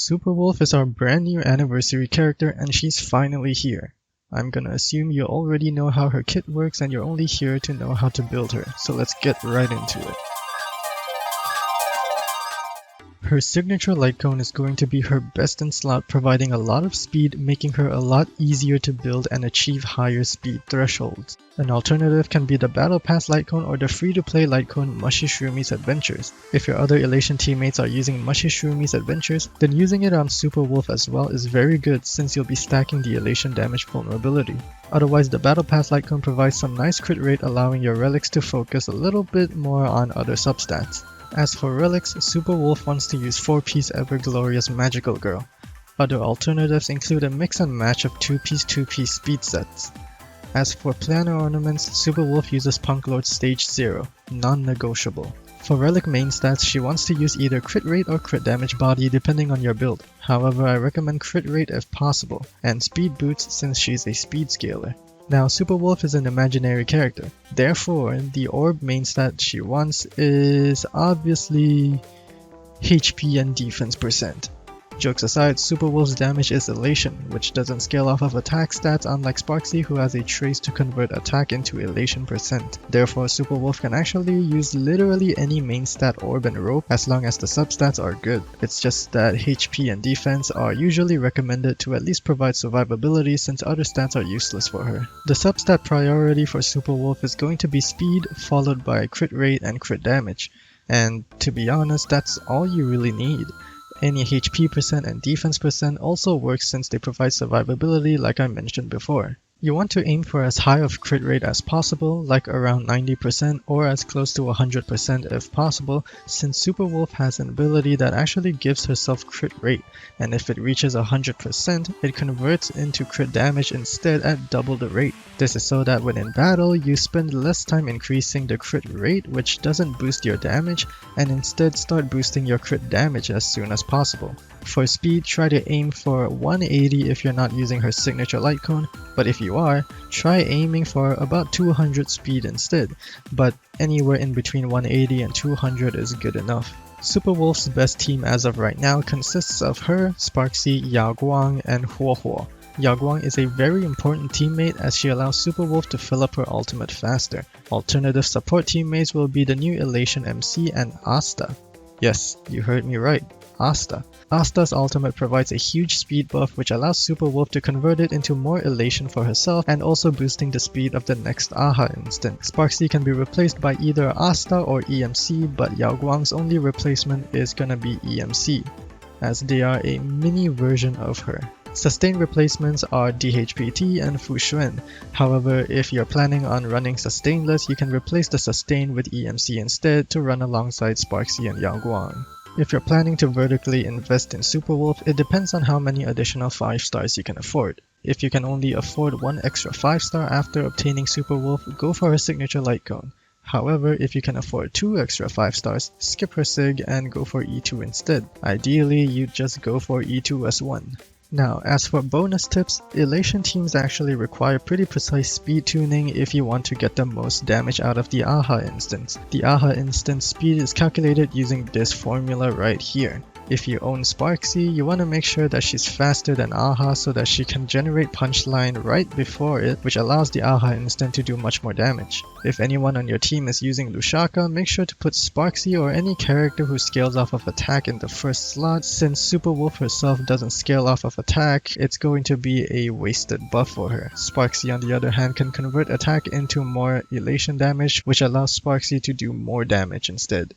Super Wolf is our brand new anniversary character and she's finally here. I'm gonna assume you already know how her kit works and you're only here to know how to build her, so let's get right into it. Her signature light cone is going to be her best in slot, providing a lot of speed, making her a lot easier to build and achieve higher speed thresholds. An alternative can be the Battle Pass light cone or the free-to-play light cone Mushy Shroomies Adventures. If your other Elation teammates are using Mushy Shroomies Adventures, then using it on Super Wolf as well is very good since you'll be stacking the Elation damage vulnerability. Otherwise, the Battle Pass light cone provides some nice crit rate, allowing your relics to focus a little bit more on other substats. As for relics, Super Wolf wants to use 4-piece Everglorious Magical Girl. Other alternatives include a mix and match of 2-piece speed sets. As for planner ornaments, Super Wolf uses Punk Lord Stage 0, non-negotiable. For relic main stats, she wants to use either crit rate or crit damage body depending on your build. However, I recommend crit rate if possible, and speed boots since she's a speed scaler. Now, Super Wolf is an imaginary character, therefore the orb main stat she wants is obviously HP and defense percent. Jokes aside, Super Wolf's damage is elation, which doesn't scale off of attack stats unlike Sparksy who has a trace to convert attack into elation percent. Therefore, Super Wolf can actually use literally any main stat orb and rope as long as the substats are good. It's just that HP and defense are usually recommended to at least provide survivability since other stats are useless for her. The substat priority for Super Wolf is going to be speed followed by crit rate and crit damage. And to be honest, that's all you really need. Any HP percent and defense percent also works since they provide survivability like I mentioned before. You want to aim for as high of crit rate as possible, like around 90% or as close to 100% if possible, since Super Wolf has an ability that actually gives herself crit rate, and if it reaches 100%, it converts into crit damage instead at double the rate. This is so that when in battle, you spend less time increasing the crit rate, which doesn't boost your damage, and instead start boosting your crit damage as soon as possible. For speed, try to aim for 180 if you're not using her signature light cone, but if you are, try aiming for about 200 speed instead, but anywhere in between 180 and 200 is good enough. Super Wolf's best team as of right now consists of her, Sparksy, Yao Guang, and Huo Huo. Yao Guang is a very important teammate as she allows Super Wolf to fill up her ultimate faster. Alternative support teammates will be the new Elation MC and Asta. Yes, you heard me right, Asta. Asta's ultimate provides a huge speed buff which allows Super Wolf to convert it into more elation for herself and also boosting the speed of the next AHA instant. Sparksy can be replaced by either Asta or EMC, but Yao Guang's only replacement is gonna be EMC, as they are a mini version of her. Sustained replacements are DHPT and Fu Xuan. However, if you're planning on running sustainless, you can replace the sustain with EMC instead to run alongside Sparksy and Yao Guang. If you're planning to vertically invest in Super Wolf, it depends on how many additional 5 stars you can afford. If you can only afford one extra 5 star after obtaining Super Wolf, go for her signature light cone. However, if you can afford 2 extra 5 stars, skip her sig and go for E2 instead. Ideally, you'd just go for E2 as 1. Now, as for bonus tips, Elation teams actually require pretty precise speed tuning if you want to get the most damage out of the AHA instance. The AHA instance speed is calculated using this formula right here. If you own Sparksy, you want to make sure that she's faster than AHA so that she can generate punchline right before it, which allows the AHA instant to do much more damage. If anyone on your team is using Lushaka, make sure to put Sparksy or any character who scales off of attack in the first slot. Since Super Wolf herself doesn't scale off of attack, it's going to be a wasted buff for her. Sparksy on the other hand can convert attack into more elation damage, which allows Sparksy to do more damage instead.